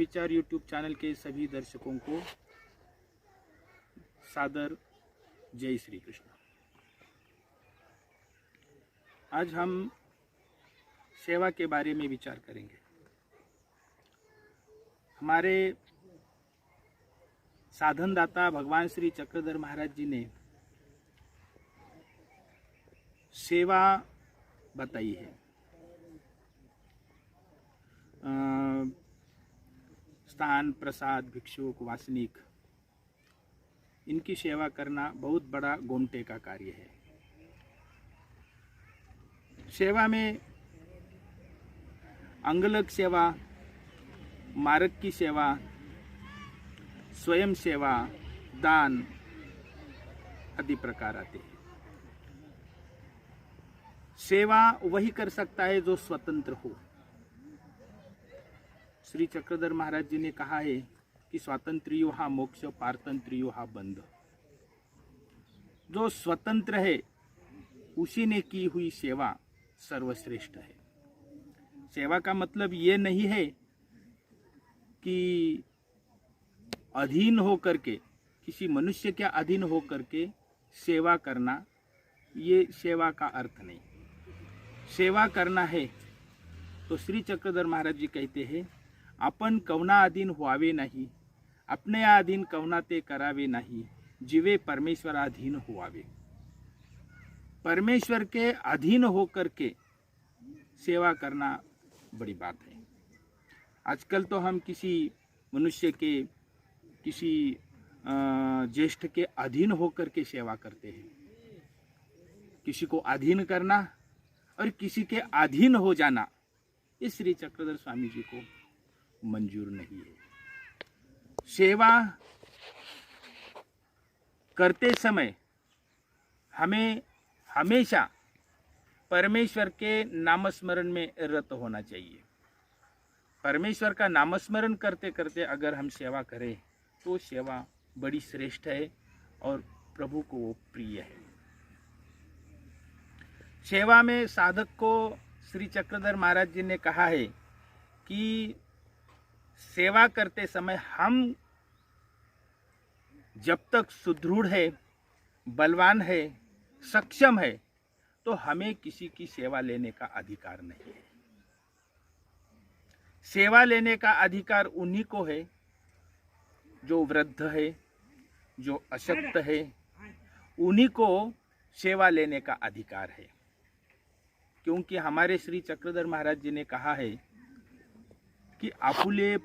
विचार YouTube channel के सभी दर्शकों को सादर जय श्री कृष्ण। आज हम सेवा के बारे में विचार करेंगे। हमारे साधन दाता भगवान श्री चक्रधर महाराज जी ने सेवा बताई है। स्थान, प्रसाद, भिक्षुक, वासनिक, इनकी सेवा करना बहुत बड़ा गोमटे का कार्य है। सेवा में अंगलग सेवा, मार्ग की सेवा, स्वयं सेवा, दान आदि प्रकार आते हैं। सेवा वही कर सकता है जो स्वतंत्र हो। श्री चक्रधर महाराज जी ने कहा है कि स्वातंत्र्यो हा मोक्ष, पारतंत्र्यो हा बंध। जो स्वतंत्र है उसी ने की हुई सेवा सर्वश्रेष्ठ है। सेवा का मतलब ये नहीं है कि अधीन हो करके, किसी मनुष्य के अधीन हो करके सेवा करना, ये सेवा का अर्थ नहीं। सेवा करना है तो श्री चक्रधर महाराज जी कहते हैं, आपण कवना अधीन व्हावे नाही, अपने अधीन कवना ते करावे नाही, जीवे परमेश्वराधीन हुआवे। परमेश्वर के अधीन होकर के सेवा करना बड़ी बात है। आजकल तो हम किसी मनुष्य के, किसी ज्येष्ठ के अधीन होकर के सेवा करते हैं। किसी को अधीन करना और किसी के अधीन हो जाना, इस श्री चक्रधर स्वामी जी को मंजूर नहीं है। सेवा करते समय हमें हमेशा परमेश्वर के नामस्मरण में रत होना चाहिए। परमेश्वर का नामस्मरण करते करते अगर हम सेवा करें तो सेवा बड़ी श्रेष्ठ है और प्रभु को वो प्रिय है। सेवा में साधक को श्री चक्रधर महाराज जी ने कहा है कि सेवा करते समय हम जब तक सुदृढ़ है, बलवान है, सक्षम है, तो हमें किसी की सेवा लेने का अधिकार नहीं है। सेवा लेने का अधिकार उन्हीं को है जो वृद्ध है, जो अशक्त है, उन्हीं को सेवा लेने का अधिकार है। क्योंकि हमारे श्री चक्रधर महाराज जी ने कहा है कि आपुले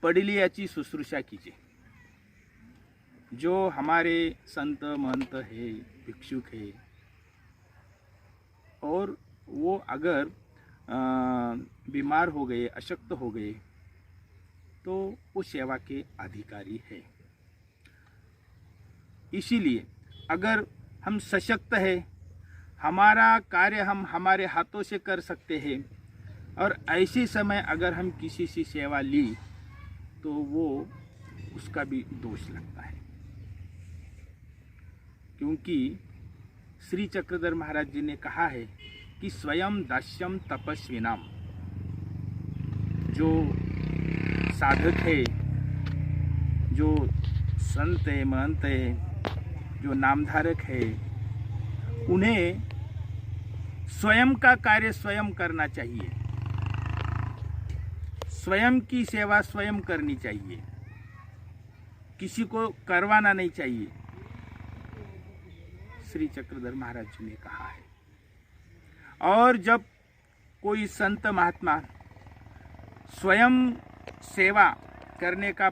पडिली याची शुश्रूषा कीजिए। जो हमारे संत महंत है, भिक्षुक है, और वो अगर बीमार हो गए, अशक्त हो गए, तो वो सेवा के अधिकारी है। इसीलिए अगर हम सशक्त है, हमारा कार्य हम हमारे हाथों से कर सकते हैं, और ऐसे समय अगर हम किसी से सेवा ली तो वो उसका भी दोष लगता है। क्योंकि श्री चक्रधर महाराज जी ने कहा है कि स्वयं दास्यम तपस्विनाम। जो साधक है, जो संत है, महंत है, जो नामधारक है, उन्हें स्वयं का कार्य स्वयं करना चाहिए। स्वयं की सेवा स्वयं करनी चाहिए, किसी को करवाना नहीं चाहिए। श्री चक्रधर महाराज जी ने कहा है। और जब कोई संत महात्मा स्वयं सेवा करने का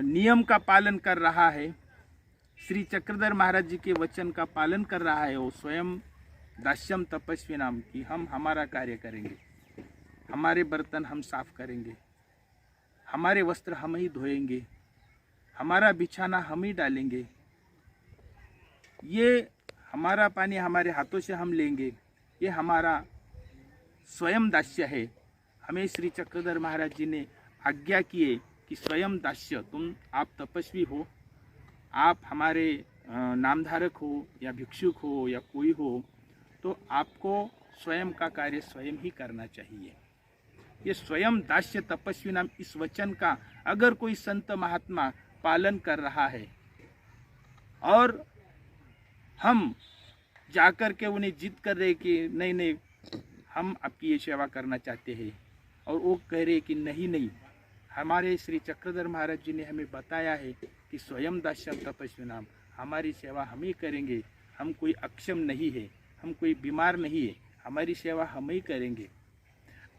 नियम का पालन कर रहा है, श्री चक्रधर महाराज जी के वचन का पालन कर रहा है, वो स्वयं दास्यम तपस्वी नाम की, हम हमारा कार्य करेंगे, हमारे बर्तन हम साफ करेंगे, हमारे वस्त्र हम ही धोएंगे, हमारा बिछाना हम ही डालेंगे, ये हमारा पानी हमारे हाथों से हम लेंगे, ये हमारा स्वयं दास्य है। हमें श्री चक्रधर महाराज जी ने आज्ञा किए कि स्वयं दास्य, आप तपस्वी हो, आप हमारे नामधारक हो या भिक्षुक हो या कोई हो, तो आपको स्वयं का कार्य स्वयं ही करना चाहिए। ये स्वयं दास्य तपस्वी नाम इस वचन का अगर कोई संत महात्मा पालन कर रहा है और हम जाकर के उन्हें जिद कर रहे कि नहीं नहीं हम आपकी ये सेवा करना चाहते हैं और वो कह रहे कि नहीं नहीं, हमारे श्री चक्रधर महाराज जी ने हमें बताया है कि स्वयं दास्यम तपस्वी नाम, हमारी सेवा हम ही करेंगे, हम कोई अक्षम नहीं है, हम कोई बीमार नहीं है, हमारी सेवा हम ही करेंगे।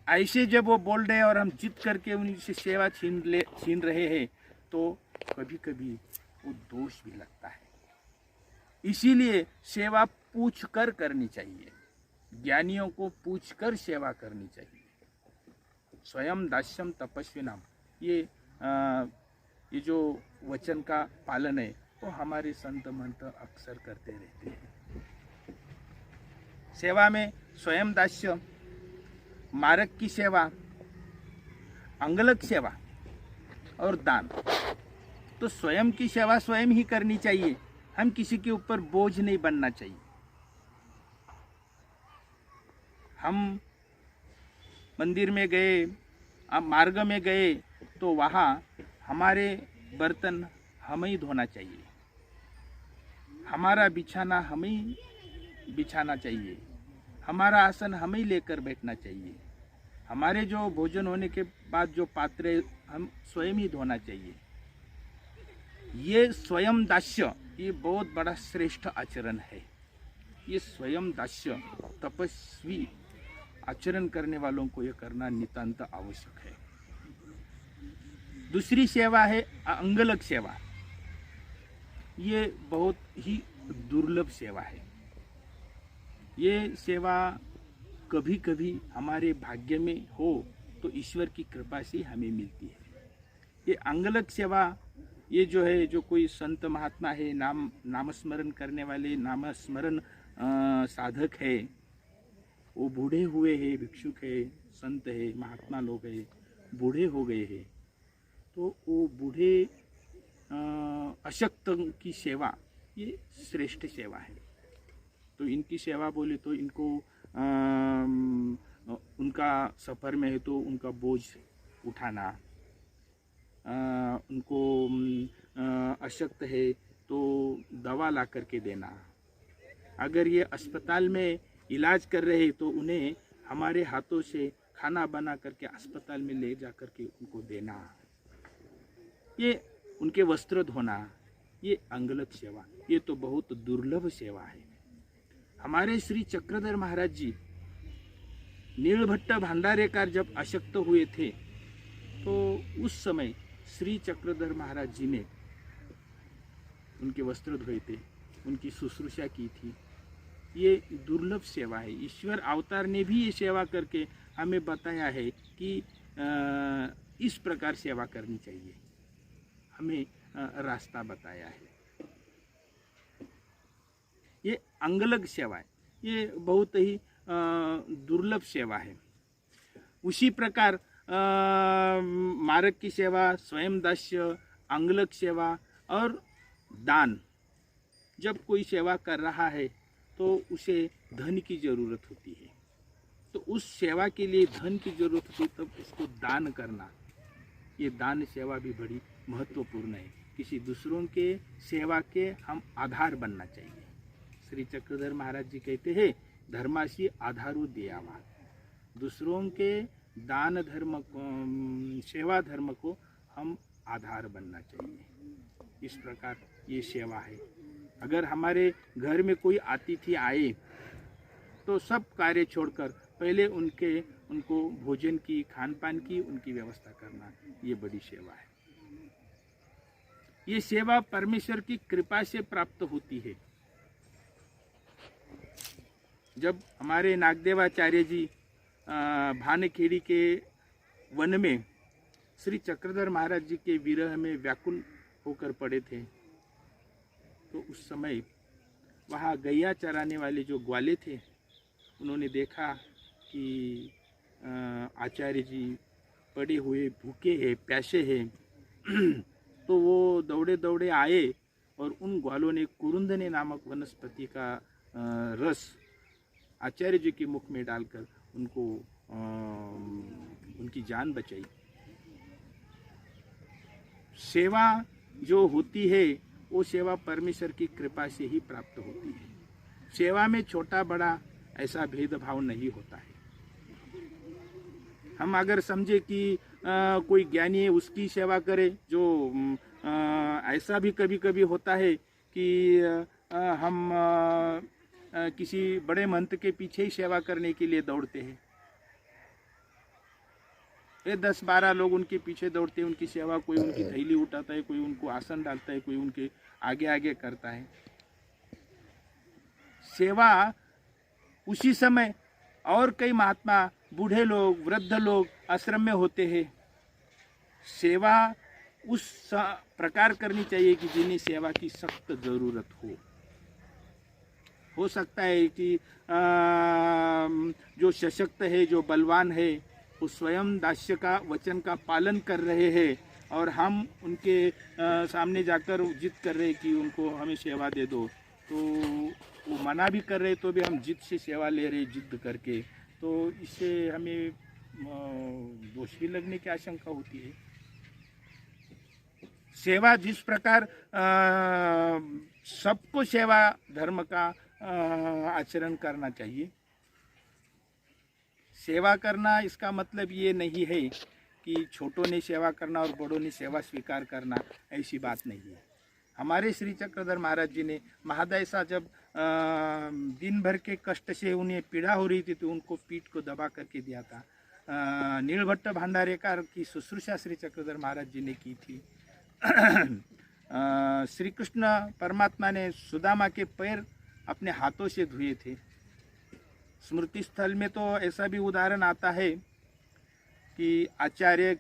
ऐसे जब वो बोल रहे हैं और हम जिद करके उनसे सेवा छीन रहे हैं तो कभी कभी वो दोष भी लगता है। इसीलिए सेवा पूछ कर करनी चाहिए, ज्ञानियों को पूछ कर सेवा करनी चाहिए। स्वयं दास्यम तपस्वी नाम, ये जो वचन का पालन है वो हमारे संत महंत अक्सर करते रहते हैं। सेवा में स्वयं दास्य, मार्ग की सेवा, अंगलक सेवा और दान। तो स्वयं की सेवा स्वयं ही करनी चाहिए, हम किसी के ऊपर बोझ नहीं बनना चाहिए। हम मंदिर में गए, अब मार्ग में गए तो वहाँ हमारे बर्तन हमें ही धोना चाहिए, हमारा बिछाना हमें ही बिछाना चाहिए, हमारा आसन हमें ही लेकर बैठना चाहिए, हमारे जो भोजन होने के बाद जो पात्र हम स्वयं ही धोना चाहिए। ये स्वयं दास्य, ये बहुत बड़ा श्रेष्ठ आचरण है। ये स्वयं दास्य तपस्वी आचरण करने वालों को ये करना नितांत आवश्यक है। दूसरी सेवा है अंगलक सेवा। ये बहुत ही दुर्लभ सेवा है। ये सेवा कभी कभी हमारे भाग्य में हो तो ईश्वर की कृपा से हमें मिलती है। ये अंगलक सेवा, ये जो है, जो कोई संत महात्मा है, नामस्मरण करने वाले, नामस्मरण साधक है, वो बूढ़े हुए हैं, भिक्षुक है, संत है, महात्मा लोग हैं, बूढ़े हो गए हैं, तो वो बूढ़े अशक्त की सेवा ये श्रेष्ठ सेवा है। तो इनकी सेवा बोले तो इनको उनका सफ़र में है तो उनका बोझ उठाना, उनको अशक्त है तो दवा ला करके देना, अगर ये अस्पताल में इलाज कर रहे हैं तो उन्हें हमारे हाथों से खाना बना करके अस्पताल में ले जा करके उनको देना, ये उनके वस्त्र धोना, ये अंगलक सेवा, ये तो बहुत दुर्लभ सेवा है। हमारे श्री चक्रधर महाराज जी नीलभट्ट भंडारेकार जब अशक्त हुए थे तो उस समय श्री चक्रधर महाराज जी ने उनके वस्त्र धोए थे, उनकी शुश्रूषा की थी। ये दुर्लभ सेवा है। ईश्वर अवतार ने भी ये सेवा करके हमें बताया है कि इस प्रकार सेवा करनी चाहिए, हमें रास्ता बताया है। ये अंगलक सेवा है, ये बहुत ही दुर्लभ सेवा है। उसी प्रकार मार्ग की सेवा, स्वयं दास्य, अंगलक सेवा और दान। जब कोई सेवा कर रहा है तो उसे धन की ज़रूरत होती है, तो उस सेवा के लिए धन की ज़रूरत होती है, तब उसको दान करना, ये दान सेवा भी बड़ी महत्वपूर्ण है। किसी दूसरों के सेवा के हम आधार बनना चाहिए। श्री चक्रधर महाराज जी कहते हैं, धर्माशी आधारू दियावा। दूसरों के दान धर्म को, सेवा धर्म को हम आधार बनना चाहिए। इस प्रकार ये सेवा है। अगर हमारे घर में कोई अतिथि आए तो सब कार्य छोड़कर पहले उनको भोजन की, खान पान की, उनकी व्यवस्था करना, ये बड़ी सेवा है। ये सेवा परमेश्वर की कृपा से प्राप्त होती है। जब हमारे नागदेवाचार्य जी भानखेड़ी के वन में श्री चक्रधर महाराज जी के विरह में व्याकुल होकर पड़े थे, तो उस समय वहाँ गैया चराने वाले जो ग्वाले थे, उन्होंने देखा कि आचार्य जी पड़े हुए भूखे हैं, प्यासे हैं, तो वो दौड़े दौड़े आए और उन ग्वालों ने कुरुंदने नामक वनस्पति का रस आचार्य जी के मुख में डालकर उनको उनकी जान बचाई। सेवा जो होती है वो सेवा परमेश्वर की कृपा से ही प्राप्त होती है। सेवा में छोटा बड़ा ऐसा भेदभाव नहीं होता है। हम अगर समझे कि कोई ज्ञानी है उसकी सेवा करे, जो ऐसा भी कभी कभी होता है कि हम किसी बड़े महंत के पीछे ही सेवा करने के लिए दौड़ते हैं। ये 10-12 लोग उनके पीछे दौड़ते हैं, उनकी सेवा, कोई उनकी थैली उठाता है, कोई उनको आसन डालता है, कोई उनके आगे आगे करता है। सेवा उसी समय और कई महात्मा, बूढ़े लोग, वृद्ध लोग आश्रम में होते हैं। सेवा उस प्रकार करनी चाहिए कि जिन्हें सेवा की सख्त जरूरत हो सकता है कि जो सशक्त है, जो बलवान है, वो स्वयं दास्य का वचन का पालन कर रहे हैं और हम उनके सामने जाकर जिद कर रहे हैं कि उनको हमें सेवा दे दो, तो वो मना भी कर रहे, तो भी हम जिद से सेवा ले रहे, जिद करके, तो इससे हमें दोष भी लगने की आशंका होती है। सेवा जिस प्रकार सबको सेवा धर्म का आचरण करना चाहिए। सेवा करना इसका मतलब ये नहीं है कि छोटों ने सेवा करना और बड़ों ने सेवा स्वीकार करना, ऐसी बात नहीं है। हमारे श्री चक्रधर महाराज जी ने महादयसा जब दिन भर के कष्ट से उन्हें पीड़ा हो रही थी तो उनको पीठ को दबा करके दिया था। नीलभट्ट भंडारेकर की शुश्रूषा श्री चक्रधर महाराज जी ने की थी। श्री कृष्ण परमात्मा ने सुदामा के पैर अपने हाथों से धुए थे। स्मृति स्थल में तो ऐसा भी उदाहरण आता है कि आचार्य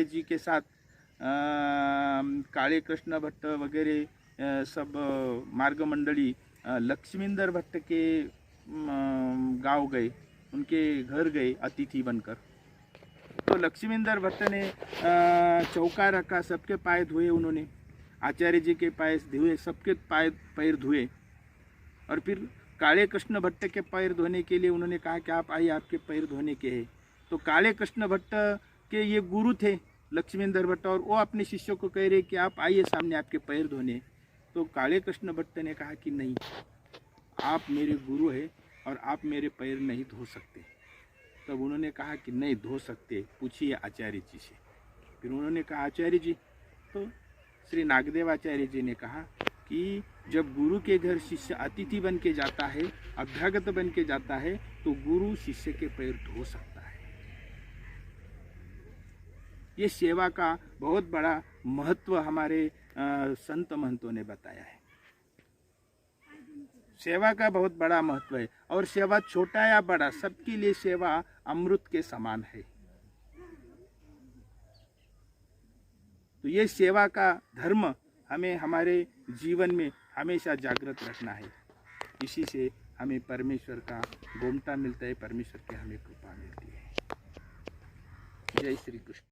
जी के साथ काले कृष्ण भट्ट वगैरह सब मार्ग मंडली लक्ष्मींदर भट्ट के गांव गए, उनके घर गए अतिथि बनकर। तो लक्ष्मींदर भट्ट ने चौका रखा, सबके पाय धुए, उन्होंने आचार्य जी के पाय धुए, सबके पैर धुए, और फिर काले कृष्ण भट्ट के पैर धोने के लिए उन्होंने कहा कि आप आइए, आपके पैर धोने के हैं। तो काले कृष्ण भट्ट के ये गुरु थे लक्ष्मींदर भट्ट, और वो अपने शिष्यों को कह रहे कि आप आइए सामने, आपके पैर धोने। तो काले कृष्ण भट्ट ने कहा कि नहीं, आप मेरे गुरु हैं और आप मेरे पैर नहीं धो सकते। तब उन्होंने कहा कि नहीं धो सकते, पूछिए आचार्य जी से। फिर उन्होंने कहा आचार्य जी, तो श्री नागदेव आचार्य जी ने कहा कि जब गुरु के घर शिष्य अतिथि बन के जाता है, अभ्यागत बन के जाता है, तो गुरु शिष्य के पैर धो सकता है। ये सेवा का बहुत बड़ा महत्व हमारे संत महंतों ने बताया है। सेवा का बहुत बड़ा महत्व है, और सेवा छोटा या बड़ा सबके लिए सेवा अमृत के समान है। तो ये सेवा का धर्म हमें हमारे जीवन में हमेशा जागृत रखना है। इसी से हमें परमेश्वर का गोमटा मिलता है, परमेश्वर की हमें कृपा मिलती है। जय श्री कृष्ण।